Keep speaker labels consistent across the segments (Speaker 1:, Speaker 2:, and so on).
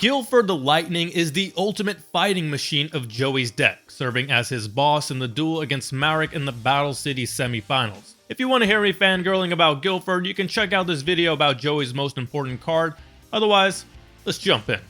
Speaker 1: Gilford the Lightning is the ultimate fighting machine of Joey's deck, serving as his boss in the duel against Marik in the Battle City semifinals. If you want to hear me fangirling about Gilford, you can check out this video about Joey's most important card. Otherwise, let's jump in.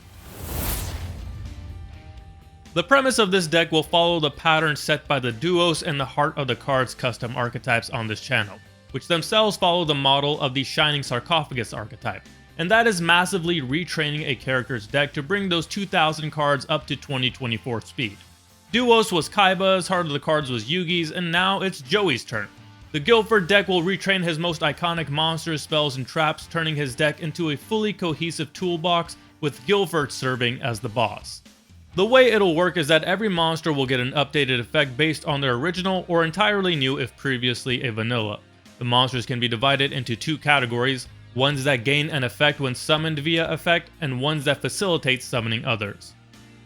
Speaker 1: The premise of this deck will follow the pattern set by the duos and the Heart of the Cards custom archetypes on this channel, which themselves follow the model of the Shining Sarcophagus archetype. And that is massively retraining a character's deck to bring those 2000 cards up to 2024 speed. Duos was Kaiba's, Heart of the Cards was Yugi's, and now it's Joey's turn. The Gilford deck will retrain his most iconic monsters, spells, and traps, turning his deck into a fully cohesive toolbox, with Gilford serving as the boss. The way it'll work is that every monster will get an updated effect based on their original or entirely new if previously a vanilla. The monsters can be divided into two categories, ones that gain an effect when summoned via effect, and ones that facilitate summoning others.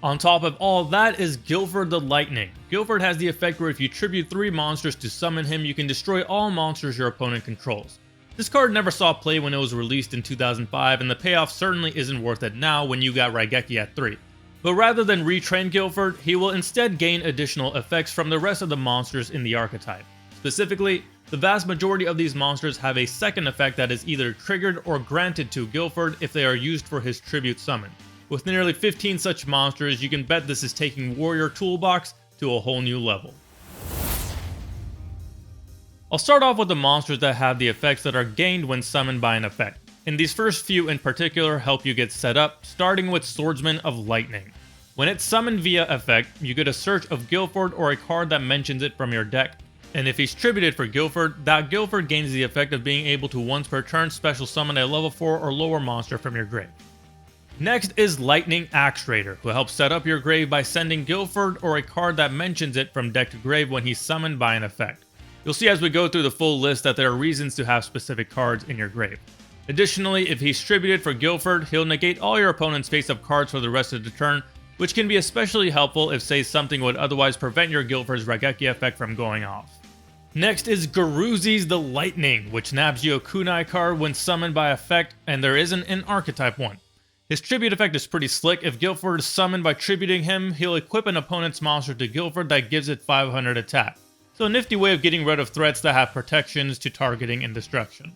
Speaker 1: On top of all that is Gilford the Lightning. Gilford has the effect where if you tribute 3 monsters to summon him, you can destroy all monsters your opponent controls. This card never saw play when it was released in 2005, and the payoff certainly isn't worth it now when you got Raigeki at 3. But rather than retrain Gilford, he will instead gain additional effects from the rest of the monsters in the archetype. Specifically, the vast majority of these monsters have a second effect that is either triggered or granted to Gilford if they are used for his tribute summon. With nearly 15 such monsters, you can bet this is taking Warrior Toolbox to a whole new level. I'll start off with the monsters that have the effects that are gained when summoned by an effect, and these first few in particular help you get set up, starting with Swordsman of Lightning. When it's summoned via effect, you get a search of Gilford or a card that mentions it from your deck, and if he's tributed for Gilford, that Gilford gains the effect of being able to once per turn special summon a level 4 or lower monster from your grave. Next is Lightning Axe Raider, who helps set up your grave by sending Gilford or a card that mentions it from deck to grave when he's summoned by an effect. You'll see as we go through the full list that there are reasons to have specific cards in your grave. Additionally, if he's tributed for Gilford, he'll negate all your opponent's face-up cards for the rest of the turn, which can be especially helpful if, say, something would otherwise prevent your Gilford's Raigeki effect from going off. Next is Guruzi's the Lightning, which nabs you a kunai card when summoned by effect, and there isn't an archetype one. His tribute effect is pretty slick. If Gilford is summoned by tributing him, he'll equip an opponent's monster to Gilford that gives it 500 attack. So a nifty way of getting rid of threats that have protections to targeting and destruction.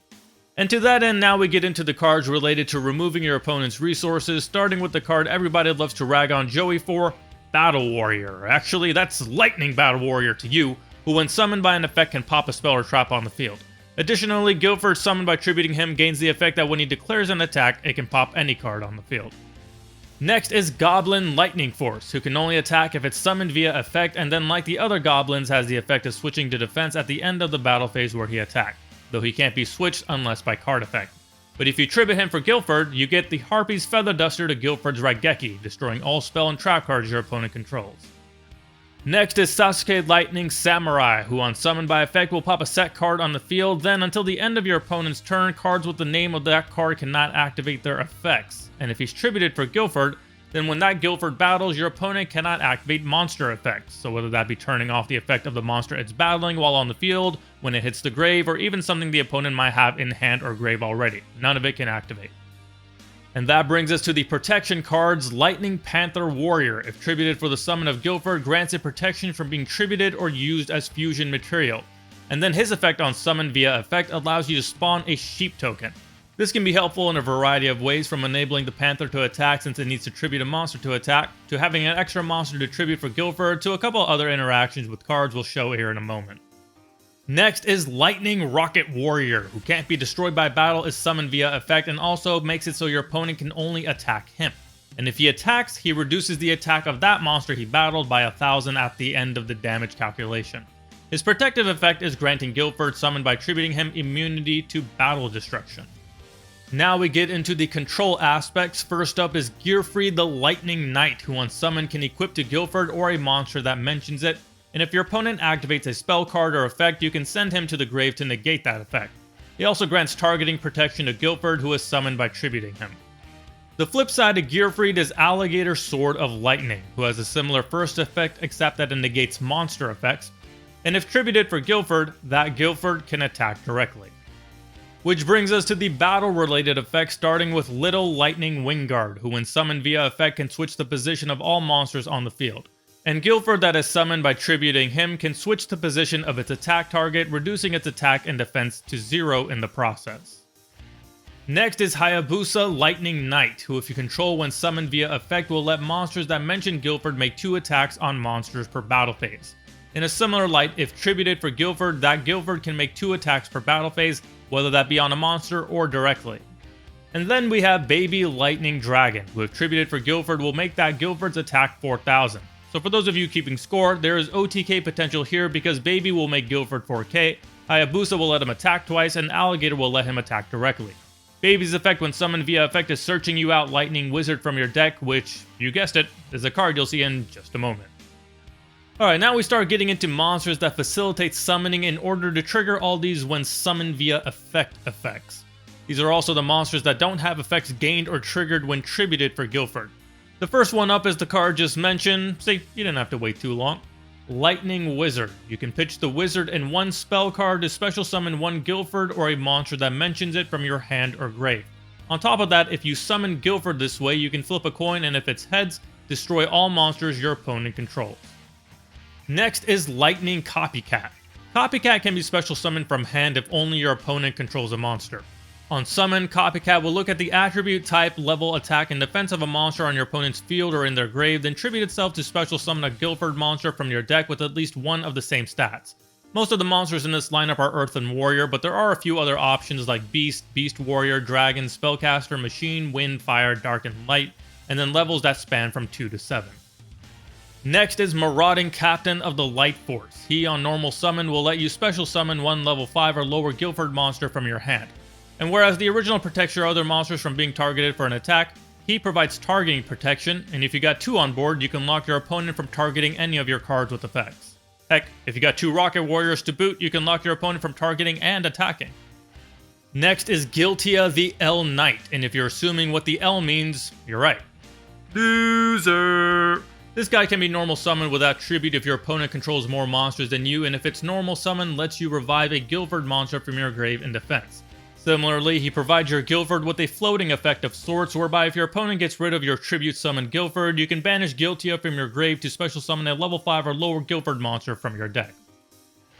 Speaker 1: And to that end, now we get into the cards related to removing your opponent's resources, starting with the card everybody loves to rag on Joey for, Battle Warrior. Actually, that's Lightning Battle Warrior to you, who when summoned by an effect can pop a spell or trap on the field. Additionally, Gilford summoned by tributing him gains the effect that when he declares an attack, it can pop any card on the field. Next is Goblin Lightning Force, who can only attack if it's summoned via effect, and then like the other goblins has the effect of switching to defense at the end of the battle phase where he attacked, though he can't be switched unless by card effect. But if you tribute him for Gilford, you get the Harpy's Feather Duster to Gilford's Raigeki, destroying all spell and trap cards your opponent controls. Next is Sasuke Lightning Samurai, who on summon by effect will pop a set card on the field, then until the end of your opponent's turn, cards with the name of that card cannot activate their effects. And if he's tributed for Gilford, then when that Gilford battles, your opponent cannot activate monster effects, so whether that be turning off the effect of the monster it's battling while on the field, when it hits the grave, or even something the opponent might have in hand or grave already, none of it can activate. And that brings us to the protection cards. Lightning Panther Warrior, if tributed for the summon of Gilford, grants it protection from being tributed or used as fusion material. And then his effect on summon via effect allows you to spawn a sheep token. This can be helpful in a variety of ways, from enabling the Panther to attack since it needs to tribute a monster to attack, to having an extra monster to tribute for Gilford, to a couple other interactions with cards we'll show here in a moment. Next is Lightning Rocket Warrior, who can't be destroyed by battle, is summoned via effect, and also makes it so your opponent can only attack him. And if he attacks, he reduces the attack of that monster he battled by 1000 at the end of the damage calculation. His protective effect is granting Gilford, summoned by tributing him, immunity to battle destruction. Now we get into the control aspects. First up is Gilford the Lightning Knight, who on summon can equip to Gilford or a monster that mentions it, and if your opponent activates a spell card or effect, you can send him to the grave to negate that effect. He also grants targeting protection to Gilford, who is summoned by tributing him. The flip side of Gilford is Alligator Sword of Lightning, who has a similar first effect except that it negates monster effects, and if tributed for Gilford, that Gilford can attack directly. Which brings us to the battle-related effects, starting with Little Lightning Wingguard, who when summoned via effect can switch the position of all monsters on the field. And Gilford that is summoned by tributing him can switch the position of its attack target, reducing its attack and defense to 0 in the process. Next is Hayabusa Lightning Knight, who if you control when summoned via effect will let monsters that mention Gilford make 2 attacks on monsters per battle phase. In a similar light, if tributed for Gilford, that Gilford can make 2 attacks per battle phase, whether that be on a monster or directly. And then we have Baby Lightning Dragon, who if tributed for Gilford will make that Gilford's attack 4000. So for those of you keeping score, there is OTK potential here because Baby will make Gilford 4k, Hayabusa will let him attack twice, and Alligator will let him attack directly. Baby's effect when summoned via effect is searching you out Lightning Wizard from your deck, which, you guessed it, is a card you'll see in just a moment. Alright, now we start getting into monsters that facilitate summoning in order to trigger all these when summoned via effect effects. These are also the monsters that don't have effects gained or triggered when tributed for Gilford. The first one up is the card just mentioned. See, you didn't have to wait too long. Lightning Wizard. You can pitch the wizard in 1 spell card to special summon 1 Gilford or a monster that mentions it from your hand or grave. On top of that, if you summon Gilford this way, you can flip a coin and if it's heads, destroy all monsters your opponent controls. Next is Lightning Copycat. Copycat can be special summoned from hand if only your opponent controls a monster. On summon, Copycat will look at the attribute, type, level, attack, and defense of a monster on your opponent's field or in their grave, then tribute itself to special summon a Gilford monster from your deck with at least one of the same stats. Most of the monsters in this lineup are Earth and Warrior, but there are a few other options like Beast, Beast Warrior, Dragon, Spellcaster, Machine, Wind, Fire, Dark, and Light, and then levels that span from 2 to 7. Next is Marauding Captain of the Lightforce. He on normal summon will let you special summon 1 level 5 or lower Gilford monster from your hand. And whereas the original protects your other monsters from being targeted for an attack, he provides targeting protection, and if you got 2 on board, you can lock your opponent from targeting any of your cards with effects. Heck, if you got 2 Rocket Warriors to boot, you can lock your opponent from targeting and attacking. Next is Giltia the L Knight, and if you're assuming what the L means, you're right. Loser! This guy can be normal summoned without tribute if your opponent controls more monsters than you, and if it's normal summon, lets you revive a Gilford monster from your grave in defense. Similarly, he provides your Gilford with a floating effect of sorts, whereby if your opponent gets rid of your tribute summoned Gilford, you can banish Giltia from your grave to special summon a level 5 or lower Gilford monster from your deck.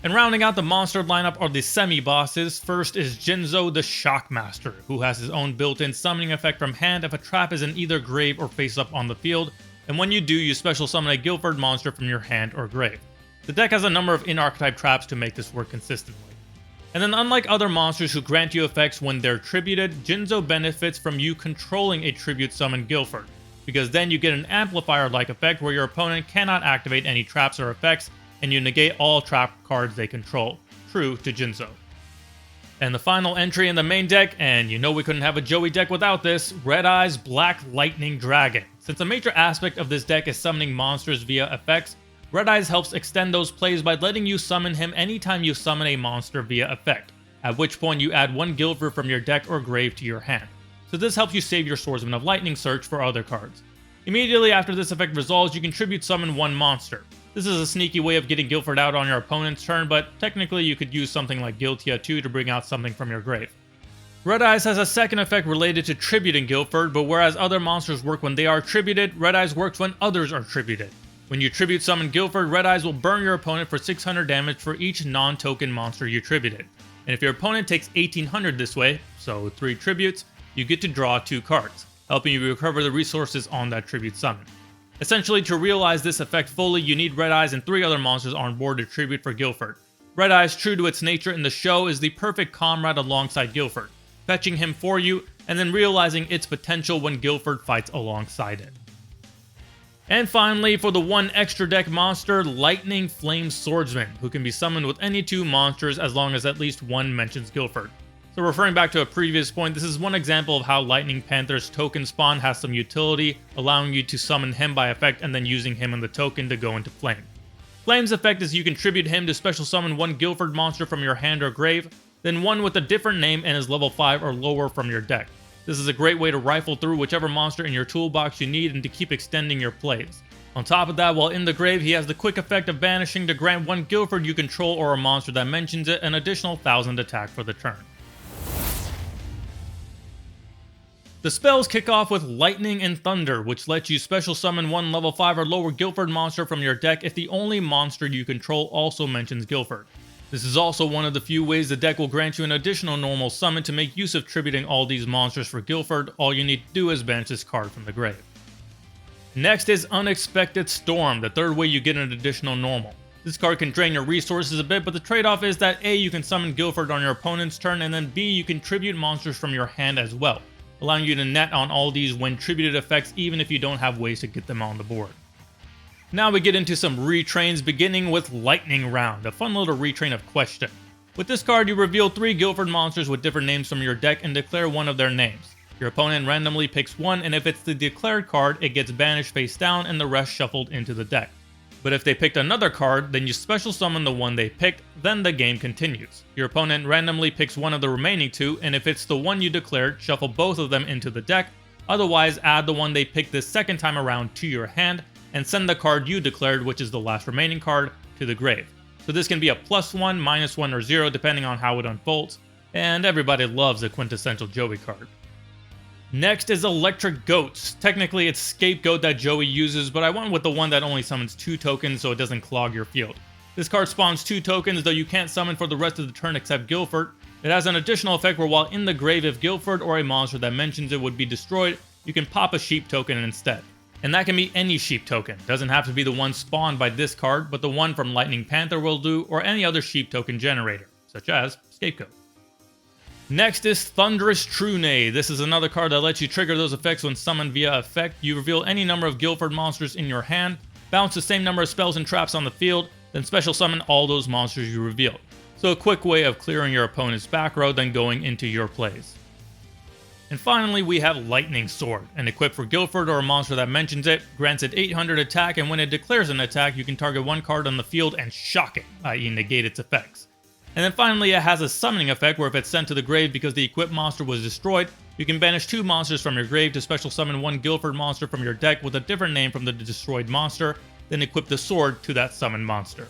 Speaker 1: And rounding out the monster lineup are the semi-bosses. First is Jinzo the Shockmaster, who has his own built-in summoning effect from hand if a trap is in either grave or face up on the field, and when you do, you special summon a Gilford monster from your hand or grave. The deck has a number of in-archetype traps to make this work consistently. And then unlike other monsters who grant you effects when they're tributed, Jinzo benefits from you controlling a tribute summon Gilford, because then you get an amplifier-like effect where your opponent cannot activate any traps or effects, and you negate all trap cards they control. True to Jinzo. And the final entry in the main deck, and you know we couldn't have a Joey deck without this, Red Eye's Black Lightning Dragon. Since a major aspect of this deck is summoning monsters via effects, Red Eyes helps extend those plays by letting you summon him anytime you summon a monster via effect, at which point you add 1 Gilford from your deck or grave to your hand. So this helps you save your Swordsman of Lightning search for other cards. Immediately after this effect resolves, you can tribute summon 1 monster. This is a sneaky way of getting Gilford out on your opponent's turn, but technically you could use something like Giltia 2 to bring out something from your grave. Red Eyes has a second effect related to tributing Gilford, but whereas other monsters work when they are tributed, Red Eyes works when others are tributed. When you tribute summon Gilford, Red Eyes will burn your opponent for 600 damage for each non-token monster you tributed. And if your opponent takes 1800 this way, so 3 tributes, you get to draw 2 cards, helping you recover the resources on that tribute summon. Essentially, to realize this effect fully, you need Red Eyes and 3 other monsters on board to tribute for Gilford. Red Eyes, true to its nature in the show, is the perfect comrade alongside Gilford, fetching him for you, and then realizing its potential when Gilford fights alongside it. And finally, for the 1 extra deck monster, Lightning Flame Swordsman, who can be summoned with any 2 monsters as long as at least 1 mentions Gilford. So referring back to a previous point, this is one example of how Lightning Panther's token spawn has some utility, allowing you to summon him by effect and then using him in the token to go into flame. Flame's effect is you can tribute him to special summon 1 Gilford monster from your hand or grave, then 1 with a different name and is level 5 or lower from your deck. This is a great way to rifle through whichever monster in your toolbox you need and to keep extending your plays. On top of that, while in the grave, he has the quick effect of banishing to grant 1 Gilford you control or a monster that mentions it an additional 1000 attack for the turn. The spells kick off with Lightning and Thunder, which lets you special summon one level 5 or lower Gilford monster from your deck if the only monster you control also mentions Gilford. This is also one of the few ways the deck will grant you an additional normal summon to make use of tributing all these monsters for Gilford. All you need to do is banish this card from the grave. Next is Unexpected Storm, the third way you get an additional normal. This card can drain your resources a bit, but the trade-off is that A, you can summon Gilford on your opponent's turn, and then B, you can tribute monsters from your hand as well, allowing you to net on all these when tributed effects even if you don't have ways to get them on the board. Now we get into some retrains, beginning with Lightning Round, a fun little retrain of Question. With this card, you reveal 3 Gilford monsters with different names from your deck and declare one of their names. Your opponent randomly picks one, and if it's the declared card, it gets banished face down and the rest shuffled into the deck. But if they picked another card, then you special summon the one they picked, then the game continues. Your opponent randomly picks one of the remaining 2, and if it's the one you declared, shuffle both of them into the deck, otherwise add the one they picked this second time around to your hand, and send the card you declared, which is the last remaining card, to the grave. So this can be a +1, -1, or 0 depending on how it unfolds, and everybody loves a quintessential Joey card. Next is Electric Goats. Technically it's Scapegoat that Joey uses, but I went with the one that only summons 2 tokens so it doesn't clog your field. This card spawns 2 tokens, though you can't summon for the rest of the turn except Gilford. It has an additional effect where while in the grave, if Gilford or a monster that mentions it would be destroyed, you can pop a sheep token instead. And that can be any sheep token. Doesn't have to be the one spawned by this card, but the one from Lightning Panther will do, or any other sheep token generator, such as Scapegoat. Next is Thunderous Trune. This is another card that lets you trigger those effects when summoned via effect. You reveal any number of Gilford monsters in your hand, bounce the same number of spells and traps on the field, then special summon all those monsters you revealed. So a quick way of clearing your opponent's back row, then going into your plays. And finally, we have Lightning Sword, an equip for Gilford or a monster that mentions it, grants it 800 attack, and when it declares an attack, you can target one card on the field and shock it, i.e. negate its effects. And then finally, it has a summoning effect where if it's sent to the grave because the equipped monster was destroyed, you can banish 2 monsters from your grave to special summon 1 Gilford monster from your deck with a different name from the destroyed monster, then equip the sword to that summoned monster.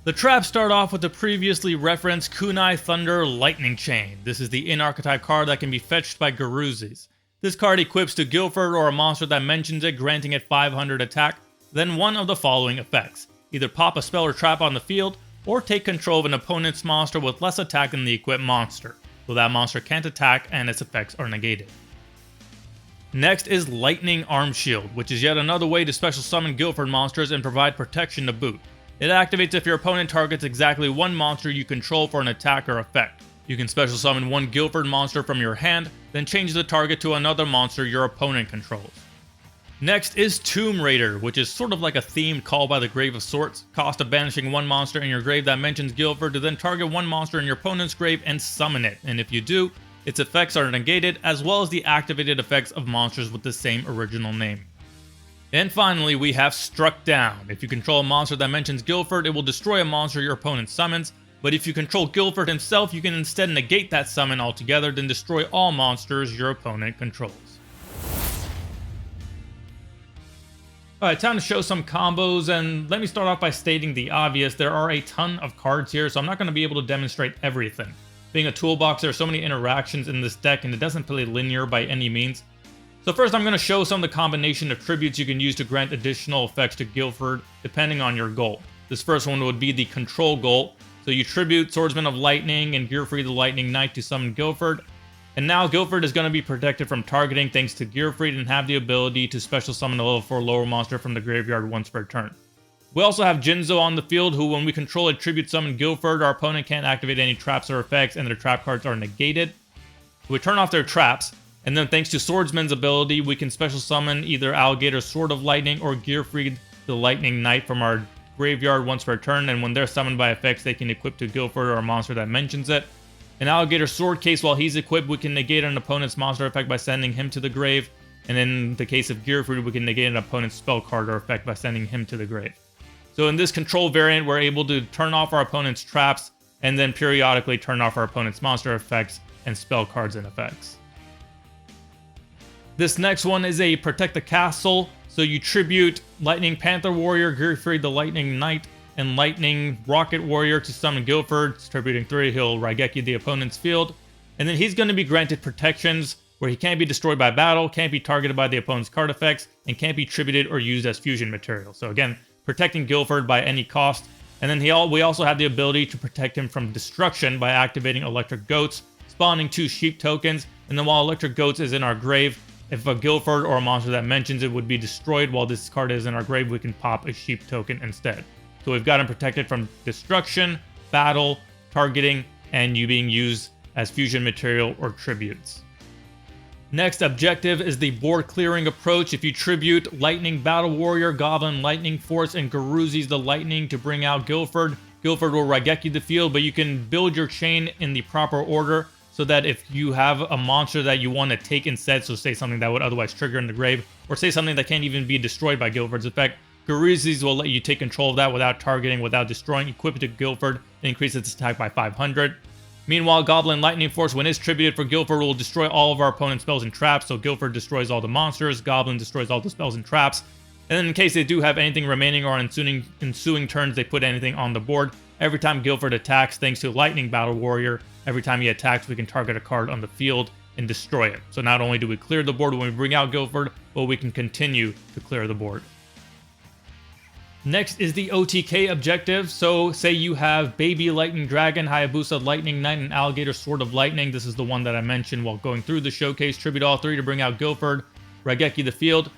Speaker 1: The traps start off with the previously referenced Kunai Thunder Lightning Chain. This is the in-archetype card that can be fetched by Garuzis. This card equips to Gilford or a monster that mentions it, granting it 500 attack, then one of the following effects. Either pop a spell or trap on the field, or take control of an opponent's monster with less attack than the equipped monster, so that monster can't attack and its effects are negated. Next is Lightning Arm Shield, which is yet another way to special summon Gilford monsters and provide protection to boot. It activates if your opponent targets exactly one monster you control for an attack or effect. You can special summon 1 Gilford monster from your hand, then change the target to another monster your opponent controls. Next is Tomb Raider, which is sort of like a themed call by the grave of sorts. Cost of banishing 1 monster in your grave that mentions Gilford to then target 1 monster in your opponent's grave and summon it, and if you do, its effects are negated, as well as the activated effects of monsters with the same original name. And finally, we have Struck Down. If you control a monster that mentions Gilford, it will destroy a monster your opponent summons, but if you control Gilford himself, you can instead negate that summon altogether, then destroy all monsters your opponent controls. Alright, time to show some combos, and let me start off by stating the obvious. There are a ton of cards here, so I'm not going to be able to demonstrate everything. Being a toolbox, there are so many interactions in this deck, and it doesn't play linear by any means. So first I'm going to show some of the combination of tributes you can use to grant additional effects to Gilford, depending on your goal. This first one would be the control goal. So you tribute Swordsman of Lightning and Gilford the Lightning Knight to summon Gilford. And now Gilford is going to be protected from targeting thanks to Gilford and have the ability to special summon a level 4 lower monster from the graveyard once per turn. We also have Jinzo on the field, who when we control a tribute summon Gilford, our opponent can't activate any traps or effects and their trap cards are negated. So we turn off their traps, and then thanks to Swordsman's ability, we can special summon either Alligator Sword of Lightning or Gilford the Lightning Knight from our graveyard once per turn, and when they're summoned by effects, they can equip to Gilford or a monster that mentions it. In Alligator Sword case, while he's equipped, we can negate an opponent's monster effect by sending him to the grave, and in the case of Gilford, we can negate an opponent's spell card or effect by sending him to the grave. So in this control variant, we're able to turn off our opponent's traps, and then periodically turn off our opponent's monster effects and spell cards and effects. This next one is a Protect the Castle, so you tribute Lightning Panther Warrior, Gilford the Lightning Knight, and Lightning Rocket Warrior to summon Gilford, tributing 3, he'll Raigeki the opponent's field. And then he's going to be granted protections where he can't be destroyed by battle, can't be targeted by the opponent's card effects, and can't be tributed or used as fusion material. So again, protecting Gilford by any cost. And then we also have the ability to protect him from destruction by activating Electric Goats, spawning 2 sheep tokens, and then while Electric Goats is in our grave, if a Gilford or a monster that mentions it would be destroyed while this card is in our grave, we can pop a sheep token instead. So we've got him protected from destruction, battle, targeting, and you being used as fusion material or tributes. Next objective is the board clearing approach. If you tribute Lightning Battle Warrior, Goblin Lightning Force, and Gilford the Lightning to bring out Gilford, Gilford will Raigeki the field, but you can build your chain in the proper order so that if you have a monster that you want to take instead, so say something that would otherwise trigger in the grave, or say something that can't even be destroyed by Gilford's effect, Gilford will let you take control of that without targeting, without destroying, equip it to Gilford, and increase its attack by 500. Meanwhile, Goblin Lightning Force, when it's tributed for Gilford, will destroy all of our opponent's spells and traps, so Gilford destroys all the monsters, Goblin destroys all the spells and traps, and then in case they do have anything remaining or on ensuing turns they put anything on the board, every time Gilford attacks, thanks to Lightning Battle Warrior, every time he attacks we can target a card on the field and destroy it. So not only do we clear the board when we bring out Gilford, but we can continue to clear the board. Next is the OTK objective. So say you have Baby Lightning Dragon, Hayabusa Lightning Knight, and Alligator Sword of Lightning. This is the one that I mentioned while going through the showcase. Tribute all 3 to bring out Gilford, Raigeki the field.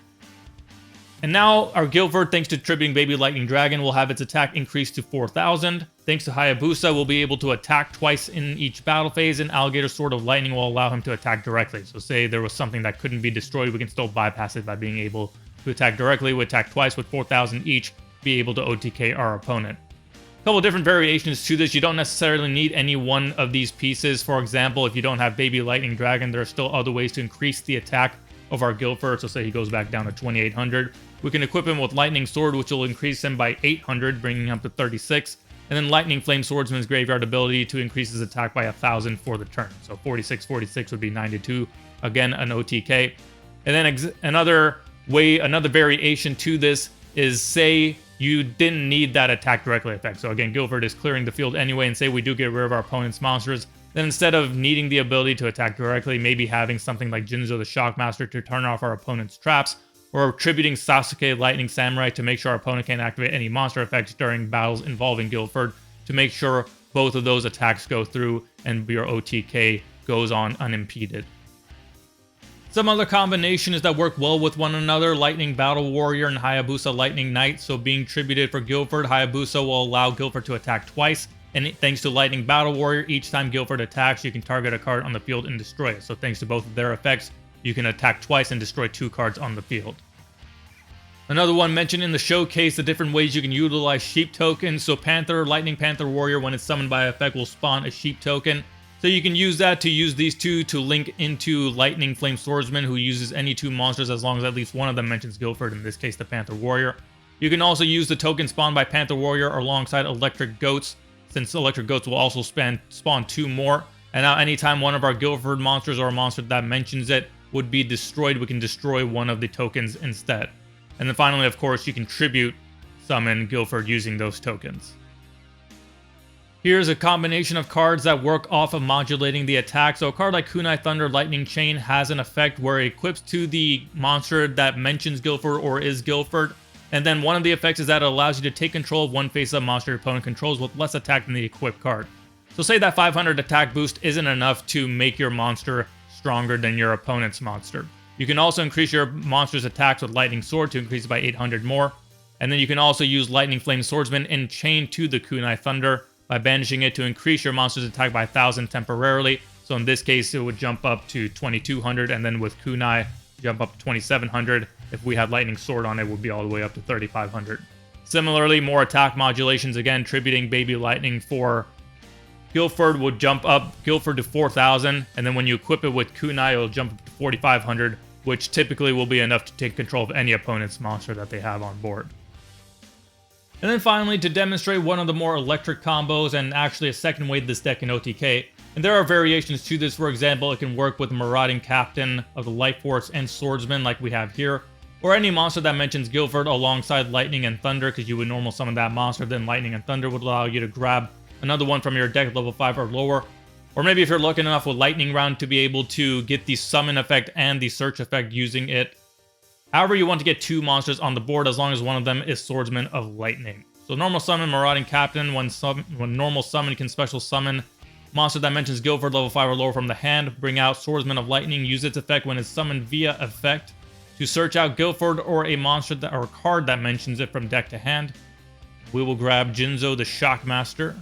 Speaker 1: And now our Gilford, thanks to tributing Baby Lightning Dragon, will have its attack increased to 4,000. Thanks to Hayabusa, we'll be able to attack twice in each battle phase, and Alligator Sword of Lightning will allow him to attack directly. So say there was something that couldn't be destroyed, we can still bypass it by being able to attack directly. We attack twice with 4,000 each, be able to OTK our opponent. A couple different variations to this. You don't necessarily need any one of these pieces. For example, if you don't have Baby Lightning Dragon, there are still other ways to increase the attack of our Gilford. So say he goes back down to 2,800. We can equip him with Lightning Sword, which will increase him by 800, bringing him up to 36. And then Lightning Flame Swordsman's Graveyard ability to increase his attack by 1,000 for the turn. So 46 would be 92. Again, an OTK. And then another variation to this is, say you didn't need that attack directly effect. So again, Gilford is clearing the field anyway, and say we do get rid of our opponent's monsters, then instead of needing the ability to attack directly, maybe having something like Jinzo the Shockmaster to turn off our opponent's traps, or tributing Sasuke Lightning Samurai to make sure our opponent can't activate any monster effects during battles involving Gilford, to make sure both of those attacks go through and your OTK goes on unimpeded. Some other combinations that work well with one another: Lightning Battle Warrior and Hayabusa Lightning Knight. So being tributed for Gilford, Hayabusa will allow Gilford to attack twice, and thanks to Lightning Battle Warrior, each time Gilford attacks, you can target a card on the field and destroy it. So thanks to both of their effects, you can attack twice and destroy 2 cards on the field. Another one mentioned in the showcase, the different ways you can utilize sheep tokens. So Lightning Panther Warrior, when it's summoned by effect, will spawn a sheep token. So you can use that to use these 2 to link into Lightning Flame Swordsman, who uses any 2 monsters as long as at least one of them mentions Gilford, in this case the Panther Warrior. You can also use the token spawned by Panther Warrior alongside Electric Goats, since Electric Goats will also spawn 2 more. And now anytime one of our Gilford monsters or a monster that mentions it would be destroyed, we can destroy one of the tokens instead. And then finally, of course, you can tribute summon Gilford using those tokens. Here's a combination of cards that work off of modulating the attack. So a card like Kunai Thunder Lightning Chain has an effect where it equips to the monster that mentions Gilford or is Gilford. And then one of the effects is that it allows you to take control of one face-up monster your opponent controls with less attack than the equipped card. So say that 500 attack boost isn't enough to make your monster stronger than your opponent's monster. You can also increase your monster's attacks with Lightning Sword to increase it by 800 more. And then you can also use Lightning Flame Swordsman and chain to the Kunai Thunder by banishing it to increase your monster's attack by 1,000 temporarily. So in this case, it would jump up to 2,200, and then with Kunai, jump up to 2,700. If we had Lightning Sword on it, would be all the way up to 3,500. Similarly, more attack modulations, again, tributing Baby Lightning for Gilford would jump up Gilford to 4,000, and then when you equip it with Kunai, it'll jump up to 4,500, which typically will be enough to take control of any opponent's monster that they have on board. And then finally, to demonstrate one of the more electric combos, and actually a second way this deck can OTK, and there are variations to this. For example, it can work with Marauding Captain of the Lightforce and Swordsman like we have here, or any monster that mentions Gilford alongside Lightning and Thunder, because you would normal summon that monster, then Lightning and Thunder would allow you to grab another one from your deck level 5 or lower. Or maybe if you're lucky enough with Lightning Round to be able to get the summon effect and the search effect using it. However, you want to get 2 monsters on the board as long as one of them is Swordsman of Lightning. So normal summon Marauding Captain. When normal summon, you can special summon monster that mentions Gilford level 5 or lower from the hand. Bring out Swordsman of Lightning. Use its effect when it's summoned via effect to search out Gilford or a monster or card that mentions it from deck to hand. We will grab Jinzo the Shockmaster.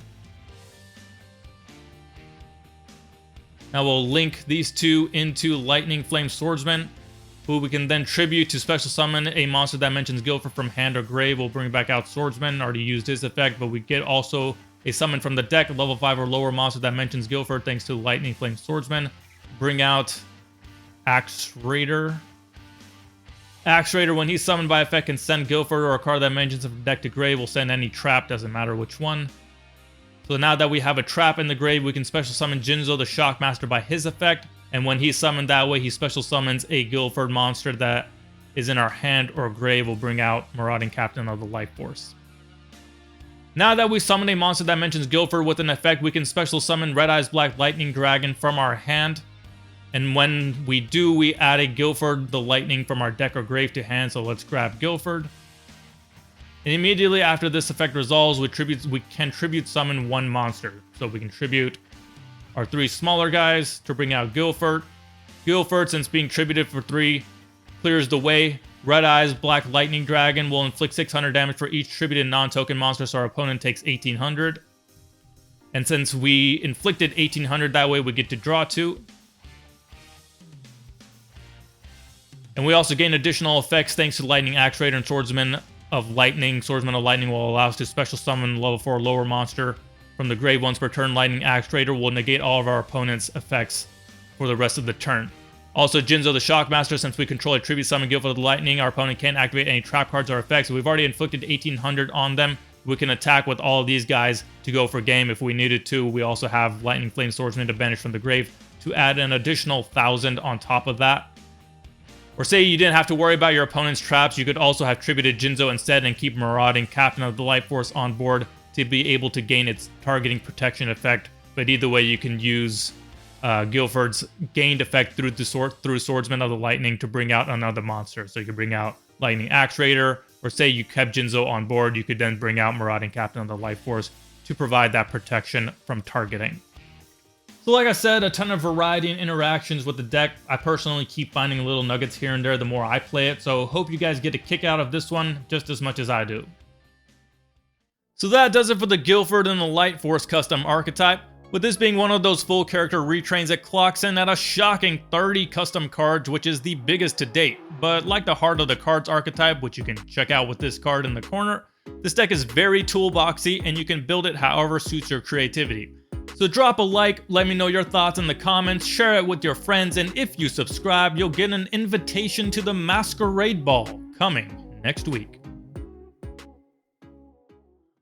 Speaker 1: Now we'll link these 2 into Lightning Flame Swordsman, who we can then tribute to special summon a monster that mentions Gilford from hand or grave. We'll bring back out Swordsman. Already used his effect, but we get also a summon from the deck, a level 5 or lower monster that mentions Gilford thanks to Lightning Flame Swordsman. Bring out Axe Raider. Axe Raider, when he's summoned by effect, can send Gilford or a card that mentions from deck to grave. Will send any trap, doesn't matter which one. So now that we have a trap in the grave, we can special summon Jinzo the Shockmaster by his effect. And when he's summoned that way, he special summons a Gilford monster that is in our hand or grave. Will bring out Marauding Captain of the Lightforce. Now that we summon a monster that mentions Gilford with an effect, we can special summon Red Eyes Black Lightning Dragon from our hand. And when we do, we add a Gilford the Lightning from our deck or grave to hand. So let's grab Gilford. And immediately after this effect resolves, we can tribute summon 1 monster. So we can tribute our 3 smaller guys to bring out Gilford. Gilford, since being tributed for 3, clears the way. Red Eyes Black Lightning Dragon will inflict 600 damage for each tributed non-token monster, so our opponent takes 1800. And since we inflicted 1800 that way, we get to draw 2. And we also gain additional effects thanks to Lightning Axe Raider and Swordsman of Lightning. Swordsman of Lightning will allow us to special summon level 4 lower monster from the grave once per turn. Lightning Axe Raider will negate all of our opponent's effects for the rest of the turn. Also, Jinzo the Shockmaster, since we control a tribute summon Gilford the Lightning, our opponent can't activate any trap cards or effects. So we've already inflicted 1800 on them. We can attack with all of these guys to go for game if we needed to. We also have Lightning Flame Swordsman to banish from the grave to add an additional 1000 on top of that. Or say you didn't have to worry about your opponent's traps, you could also have tributed Jinzo instead and keep Marauding Captain of the Lightforce on board to be able to gain its targeting protection effect. But either way, you can use Gilford's gained effect through Swordsman of the Lightning to bring out another monster. So you could bring out Lightning Axe Raider, or say you kept Jinzo on board, you could then bring out Marauding Captain of the Lightforce to provide that protection from targeting. So like I said, a ton of variety and interactions with the deck. I personally keep finding little nuggets here and there the more I play it, so hope you guys get a kick out of this one just as much as I do. So that does it for the Gilford and the Lightforce custom archetype. With this being one of those full character retrains that clocks in at a shocking 30 custom cards, which is the biggest to date. But like the Heart of the Cards archetype, which you can check out with this card in the corner, this deck is very toolboxy and you can build it however suits your creativity. So drop a like, let me know your thoughts in the comments, share it with your friends, and if you subscribe, you'll get an invitation to the Masquerade Ball coming next week.